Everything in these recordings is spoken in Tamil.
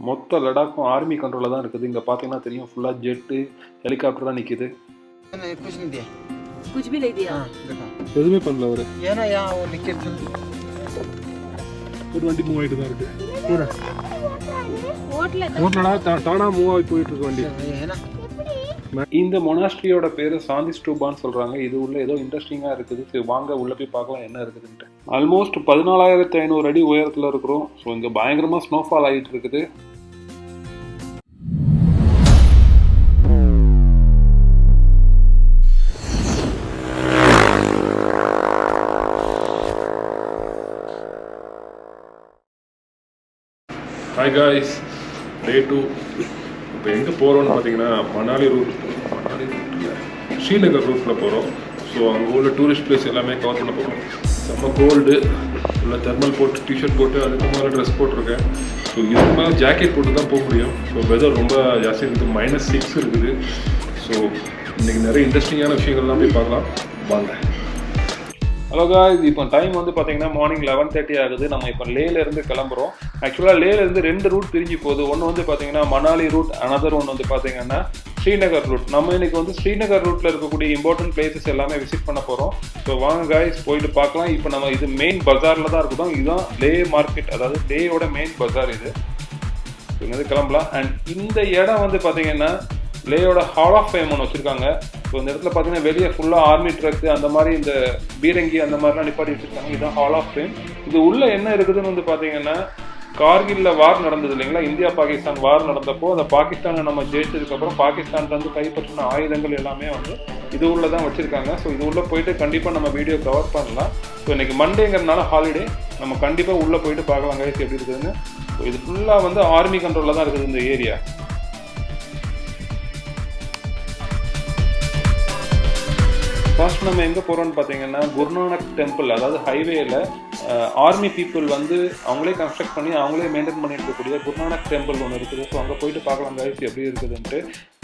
மொத்த லடாக்கும் ஆர்மி கண்ட்ரோலில் தான் இருக்குது. இங்கே பார்த்தீங்கன்னா தெரியும், ஃபுல்லாக ஜெட்டு ஹெலிகாப்டர் தான் நிற்கிது. எதுவுமே பண்ணல அவரு. ஒரு வண்டி மூவ் ஆகிட்டு தான் இருக்கு. தானா மூவ் ஆகி போயிட்டு இருக்கு வண்டி. இந்த மொனாஸ்ட்ரியோட பேரு சாந்தி ஸ்டூபான்னு சொல்றாங்க. இது உள்ள ஏதோ இன்ட்ரெஸ்டிங்கா இருக்குது. சரி வாங்க உள்ள போய் பார்க்கலாம் என்ன இருக்குதுன்ட்டு. ஆல்மோஸ்ட் 14,500 அடி உயரத்துல இருக்கிறோம். ஸோ இங்க பயங்கரமா ஸ்னோஃபால் ஆகிட்டு இருக்குது. ஹாய் காய்ஸ், டே 2. இப்போ எங்கே போகிறோம்னு பார்த்தீங்கன்னா மணாலி ரூட் ஸ்ரீநகர் ரூட்டில் போகிறோம். ஸோ அங்கே உள்ள டூரிஸ்ட் பிளேஸ் எல்லாமே கவர் பண்ண போகிறோம். செம்ம கோல்டு, உள்ள தெர்மல் போட்டு டிஷர்ட் போட்டு அதுக்கு மேலே ட்ரெஸ் போட்டிருக்கேன். ஸோ இதுக்கு மேலே ஜாக்கெட் போட்டு தான் போக முடியும். ஸோ வெதர் ரொம்ப ஜாஸ்தி இருக்குது, -6 இருக்குது. ஸோ இன்றைக்கி நிறைய இன்ட்ரெஸ்டிங்கான விஷயங்கள்லாம் போய் பார்க்கலாம் வாங்க. ஹலோ காய்ஸ், இப்போ டைம் வந்து பார்த்தீங்கன்னா மார்னிங் 11:30 ஆகுது. நம்ம இப்போ லேலேருந்து கிளம்புறோம். ஆக்சுவலாக லேலேருந்து 2 ரூட் பிரிஞ்சு போகுது. ஒன்று வந்து பார்த்தீங்கன்னா மணாலி ரூட், அனதர் ஒன்று வந்து பார்த்தீங்கன்னா ஸ்ரீநகர் ரூட். நம்ம இன்னைக்கு வந்து ஸ்ரீநகர் ரூட்டில் இருக்கக்கூடிய இம்பார்ட்டன்ட் பிளேசஸ் எல்லாமே விசிட் பண்ண போகிறோம். ஸோ வாங்க காய்ஸ் போயிட்டு பார்க்கலாம். இப்போ நம்ம இது மெயின் பஜாரில் தான் இருக்கோம். இதுதான் லே மார்க்கெட், அதாவது லேயோட மெயின் பஜார் இது. இங்கே கிளம்பலாம். அண்ட் இந்த இடம் வந்து பார்த்தீங்கன்னா லேயோட ஹால் ஆஃப் ஃபேம் ஒன்று வச்சுருக்காங்க. ஸோ இந்த இடத்துல பார்த்தீங்கன்னா வெளியே ஃபுல்லாக ஆர்மி ட்ரக்கு அந்த மாதிரி இந்த பீரங்கி அந்த மாதிரிலாம் நிப்பாட்டி வச்சுருக்காங்க. இதுதான் ஹால் ஆஃப் ஃபேம். இது உள்ளே என்ன இருக்குதுன்னு வந்து பார்த்தீங்கன்னா, கார்கில்ல வார் நடந்தது இல்லைங்களா, இந்தியா பாகிஸ்தான் வார் நடந்தப்போ அந்த பாகிஸ்தானை நம்ம ஜெயிச்சதுக்கப்புறம் பாகிஸ்தான்லேருந்து கைப்பற்றின ஆயுதங்கள் எல்லாமே வந்து இது உள்ள தான் வச்சுருக்காங்க. ஸோ இது உள்ளே போயிட்டு கண்டிப்பாக நம்ம வீடியோ கவர் பண்ணலாம். ஸோ இன்றைக்கி மண்டேங்கிறதுனால ஹாலிடே, நம்ம கண்டிப்பாக உள்ளே போயிட்டு பார்க்கலாம் கைஸ் எப்படி இருக்குதுன்னு. ஸோ இது ஃபுல்லாக வந்து ஆர்மி கண்ட்ரோலில் தான் இருக்குது இந்த ஏரியா. ஃபர்ஸ்ட் நம்ம எங்கே போகிறோம்னு பார்த்தீங்கன்னா குருநானக் டெம்பிள், அதாவது ஹைவேயில் ஆர்மி பீப்புள் வந்து அவங்களே கன்ஸ்ட்ரக்ட் பண்ணி அவங்களே மெயின்டைன் பண்ணிட்டு இருக்கக்கூடிய குருநானக் டெம்பிள் ஒன்று இருக்குது. ஸோ அங்கே போயிட்டு பார்க்கலாம் கைஸ் எப்படி இருக்குதுன்ட்டு.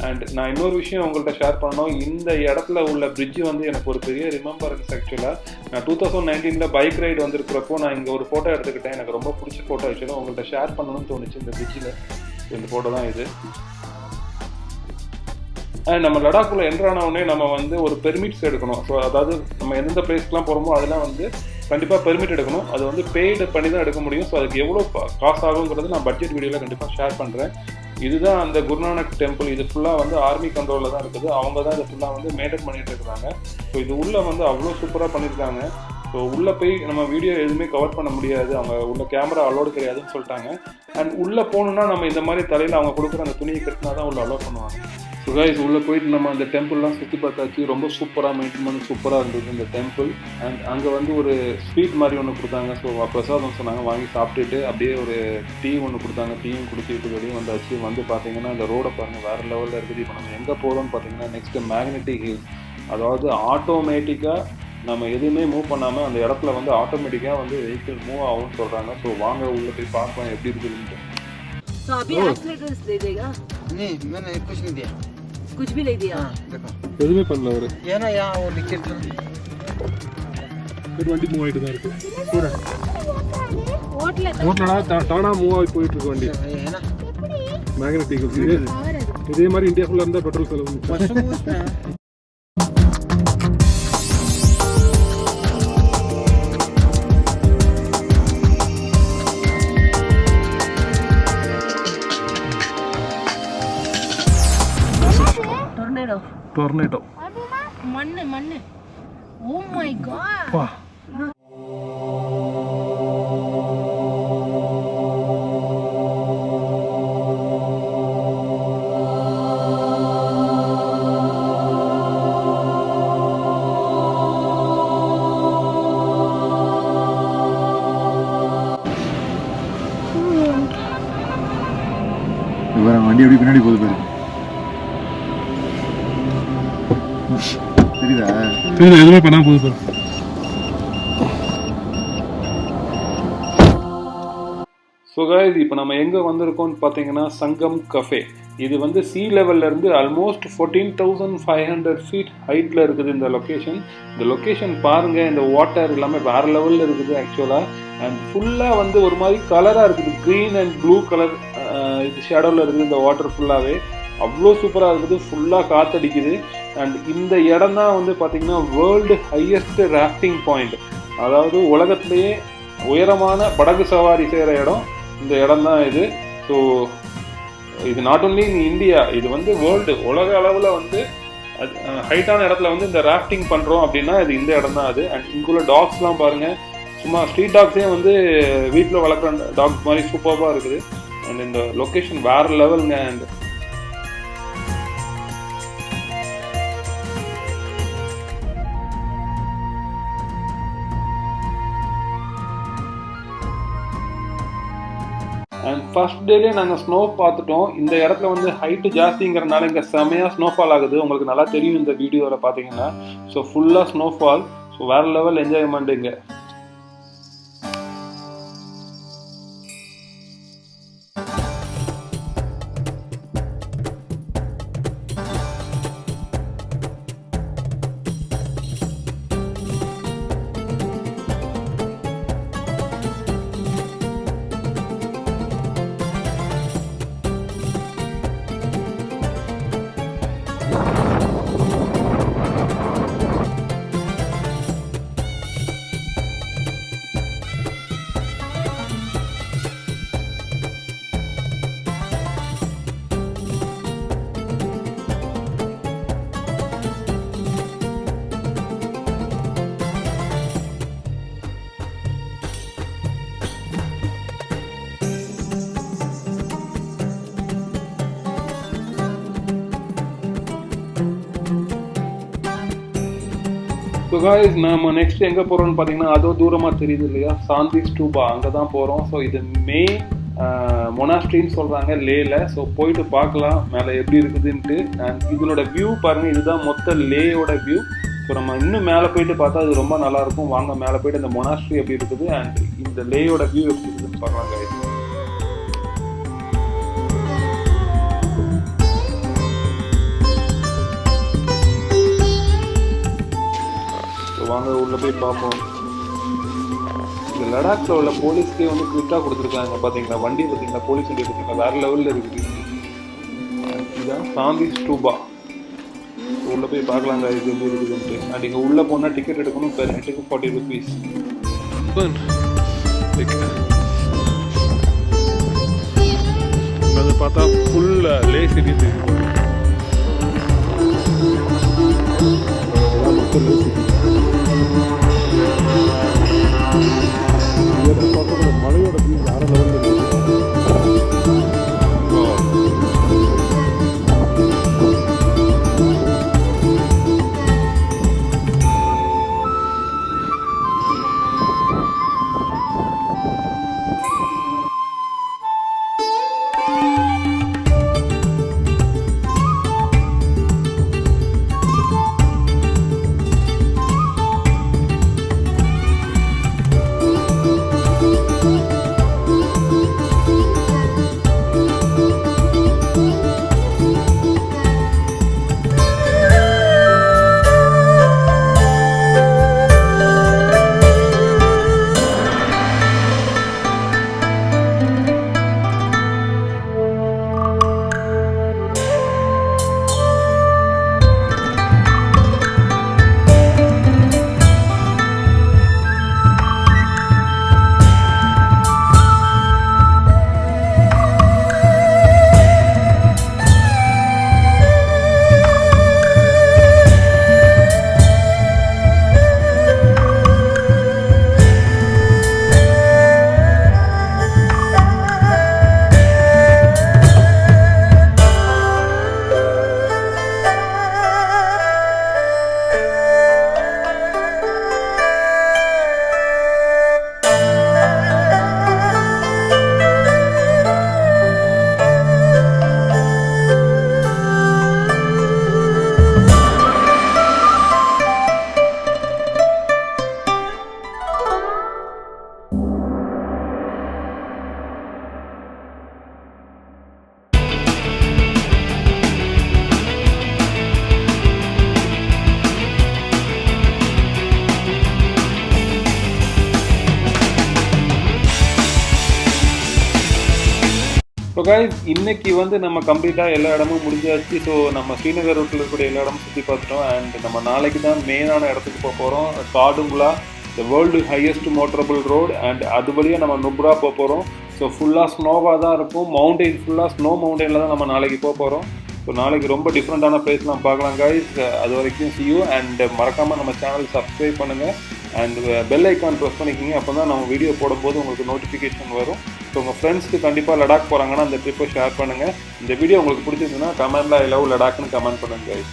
அண்ட் நான் இன்னொரு விஷயம் உங்கள்கிட்ட ஷேர் பண்ணணும். இந்த இடத்துல உள்ள பிரிட்ஜ் வந்து எனக்கு ஒரு பெரிய ரிமெம்பரன்ஸ். ஆக்சுவலாக நான் 2019 பைக் ரைடு வந்திருக்கிறப்போ நான் இங்கே ஒரு ஃபோட்டோ எடுத்துக்கிட்டேன். எனக்கு ரொம்ப பிடிச்ச ஃபோட்டோ ஆக்சுவலாக உங்கள்கிட்ட ஷேர் பண்ணணும்னு தோணுச்சு இந்த பிரிட்ஜில். இந்த ஃபோட்டோ தான் இது. நம்ம லடாக்குள்ள என்ட்ரானவுடனே நம்ம வந்து ஒரு பெர்மிட்ஸ் எடுக்கணும். ஸோ அதாவது நம்ம எந்தெந்த பிளேஸ்க்குலாம் போகிறோமோ அதெல்லாம் வந்து கண்டிப்பாக பெர்மிட் எடுக்கணும். அது வந்து பெய்டு பண்ணி தான் எடுக்க முடியும். ஸோ அதுக்கு எவ்வளோ காசு ஆகுங்கிறது நான் பட்ஜெட் வீடியோவில் கண்டிப்பாக ஷேர் பண்ணுறேன். இதுதான் அந்த குருநானக் டெம்பிள். இது ஃபுல்லாக வந்து ஆர்மி கண்ட்ரோலில் தான் இருக்குது. அவங்க தான் இதை ஃபுல்லாக வந்து மெயின்டைன் பண்ணிட்டு இருக்கிறாங்க. ஸோ இது உள்ளே வந்து அவ்வளோ சூப்பராக பண்ணியிருக்காங்க. ஸோ உள்ளே போய் நம்ம வீடியோ எதுவுமே கவர் பண்ண முடியாது, அவங்க உள்ள கேமரா அலோடு கிடையாதுன்னு சொல்லிட்டாங்க. அண்ட் உள்ளே போகணுன்னா நம்ம இந்த மாதிரி தலையில் அவங்க கொடுக்குற அந்த துணியை கட்டினா தான் உள்ள அலோட் பண்ணுவாங்க. ஸோ கைஸ் உள்ளே போயிட்டு நம்ம அந்த டெம்பிள்லாம் சுற்றி பார்த்தாச்சு. ரொம்ப சூப்பராக மெயின்டைன் பண்ணி சூப்பராக இருந்தது இந்த டெம்பிள். அண்ட் அங்கே வந்து ஒரு ஸ்வீட் மாதிரி ஒன்று கொடுத்தாங்க. ஸோ பிரசாதம் சொன்னாங்க, வாங்கி சாப்பிட்டுட்டு அப்படியே ஒரு டீ ஒன்று கொடுத்தாங்க. டீயும் குடிச்சிட்டு வெளியே வந்தாச்சு. வந்து பார்த்தீங்கன்னா இந்த ரோடை பாருங்கள் வேறு லெவலில் இருக்குது. இப்போ நம்ம எங்கே போகிறோம்னு பார்த்தீங்கன்னா நெக்ஸ்ட்டு மேக்னெட்டிக் ஹில்ஸ், அதாவது ஆட்டோமேட்டிக்காக நம்ம எதுவுமே மூவ் பண்ணாமல் அந்த இடத்துல வந்து ஆட்டோமேட்டிக்காக வந்து வெஹிக்கிள் மூவ் ஆகும்னு சொல்கிறாங்க. ஸோ வாங்க உள்ளே போய் பார்க்கலாம் எப்படி இருக்குதுன்ட்டு. तो अभी एक्सीलेटर्स दे देगा? नहीं, मैंने कुछ नहीं दिया. कुछ भी नहीं दिया? देखो எதுவுமே பண்ணல அவரு. ஏன்னா यहाँ वो लिखित ஒரு வண்டி மூவ் ஆகிட்டு தான் இருக்கு. பூரா ஓட்டலடா தானா மூவ் ஆகி போயிட்டு இருக்கு வண்டி. மேக்னெட்டிக் இதே மாதிரி இந்தியா ஃபுல்லாக இருந்தால் பெட்ரோல் செலவு. டொர்னேடோ மண்ணு. Oh my god. வா வண்டி எப்படி பின்னாடி போகுது பாரு. தெரியுதா? எதுவுமே பண்ணா போகுது. ஸோ கைஸ் இப்போ நம்ம எங்கே வந்திருக்கோம்னு பார்த்தீங்கன்னா சங்கம் கஃபே. இது வந்து சீ லெவல்ல இருந்து ஆல்மோஸ்ட் 14,500 ஃபீட் ஹைட்ல இருக்குது இந்த லொக்கேஷன். இந்த லொக்கேஷன் பாருங்க, இந்த வாட்டர் எல்லாமே வேற லெவல்ல இருக்குது ஆக்சுவலா. அண்ட் ஃபுல்லா வந்து ஒரு மாதிரி கலரா இருக்குது, க்ரீன் அண்ட் ப்ளூ கலர் இது ஷேடோவில் இருக்குது இந்த வாட்டர் ஃபுல்லாகவே. அவ்வளோ சூப்பராக இருக்குது, ஃபுல்லாக காற்றடிக்குது. அண்ட் இந்த இடம் தான் வந்து பார்த்திங்கன்னா வேர்ல்டு ஹையஸ்ட் ராஃப்டிங் பாயிண்ட், அதாவது உலகத்திலேயே உயரமான படகு சவாரி செய்கிற இடம் இந்த இடம் தான் இது. ஸோ இது நாட் ஒன்லி இன் இந்தியா, இது வந்து வேர்ல்டு உலக அளவில் வந்து ஹைட்டான இடத்துல வந்து இந்த ராஃப்டிங் பண்ணுறோம் அப்படின்னா இது இந்த இடம் தான் அது. அண்ட் இங்குள்ள டாக்ஸ்லாம் பாருங்கள், சும்மா ஸ்ட்ரீட் டாக்ஸே வந்து வீட்டில் வளர்க்குற டாக்ஸ் மாதிரி சூப்பராக இருக்குது. அண்ட் இந்த லொக்கேஷன் வேறு லெவலுங்க. அண்ட் ஃபர்ஸ்ட் டேலேயே நாங்கள் ஸ்னோ பார்த்துட்டோம். இந்த இடத்துல வந்து ஹைட்டு ஜாஸ்திங்கிறனால இங்கே செமையாக ஸ்னோஃபால் ஆகுது, உங்களுக்கு நல்லா தெரியும் இந்த வீடியோவில் பார்த்தீங்கன்னா. ஸோ ஃபுல்லாக ஸ்னோஃபால், ஸோ வேறு லெவல் என்ஜாய்மெண்ட் இங்கே. ஸோ காய்ஸ், நம்ம நெக்ஸ்ட் எங்கே போகிறோம்னு பார்த்தீங்கன்னா அதோ தூரமாக தெரியுது இல்லையா, சாந்தி ஸ்டூபா, அங்கே தான் போகிறோம். ஸோ இது மெயின் மொனாஸ்ட்ரின்னு சொல்கிறாங்க லேல. ஸோ போயிட்டு பார்க்கலாம் மேலே எப்படி இருக்குதுன்ட்டு. அண்ட் இதனோட வியூ பாருங்கள், இதுதான் மொத்த லேயோட வியூ. ஸோ நம்ம இன்னும் மேலே போயிட்டு பார்த்தா அது ரொம்ப நல்லாயிருக்கும். வாங்க மேலே போயிட்டு இந்த மொனாஸ்ட்ரி எப்படி இருக்குது அண்ட் இந்த லேயோட வியூ எப்படி இருக்குதுன்னு பார்க்கலாம் காய்ஸ். வாங்க உள்ளே போய் பார்ப்போம். இந்த லடாக்ல உள்ள போலீஸ்க்கே வந்து குவிட்டாக கொடுத்துருக்காங்க பார்த்தீங்களா, வண்டி பார்த்தீங்களா, போலீஸ் வண்டி பார்த்தீங்களா, வேறு லெவலில் இருக்குது. இதுதான் சாந்தி ஸ்டூபா. உள்ளே போய் பார்க்கலாங்க இது எப்படி இருக்குதுன்ட்டு. அண்ட் இங்கே உள்ளே போனால் டிக்கெட் எடுக்கணும், பெர் ஹெட்டுக்கு 40 rupees. அது பார்த்தா ஃபுல் லே சிட்டி தெரியும். மலையோட வியூ வேற லெவலில் இருக்குது. ஸோ கைஸ் இன்னைக்கு வந்து நம்ம கம்ப்ளீட்டாக எல்லா இடமும் முடிஞ்சாச்சு. ஸோ நம்ம ஸ்ரீநகர் ரூட்டில் இருக்கக்கூடிய எல்லா இடமும் சுற்றி பார்த்துட்டோம். அண்ட் நம்ம நாளைக்கு தான் மெயினான இடத்துக்கு போக போகிறோம். Khardung La, the world highest motorable road. And அது வழியாக நம்ம நுப்ரா போக போகிறோம். ஸோ ஃபுல்லாக ஸ்னோவாக தான் இருக்கும். மவுண்டெயின் ஃபுல்லாக ஸ்னோ மவுண்டெயினில் தான் நம்ம நாளைக்கு போக போகிறோம். ஸோ நாளைக்கு ரொம்ப டிஃப்ரெண்ட்டான பிளேஸ்லாம் பார்க்கலாம் கைஸ். அது வரைக்கும் see you. அண்ட் மறக்காமல் நம்ம சேனல் சப்ஸ்கிரைப் பண்ணுங்கள். அண்ட் பெல் ஐக்கான் ப்ரெஸ் பண்ணிக்கிங்க. அப்போ தான் நம்ம வீடியோ போடும்போது உங்களுக்கு நோட்டிஃபிகேஷன் வரும். ஸோ உங்கள் ஃப்ரெண்ட்ஸ்க்கு கண்டிப்பாக லடாக் போகிறாங்கன்னா அந்த ட்ரிப்பை ஷேர் பண்ணுங்கள். இந்த வீடியோ உங்களுக்கு பிடிச்சிருந்துன்னா கமெண்ட்டில் ஐ லவ் லடாக்னு கமெண்ட் பண்ணுங்கள் கைஸ்.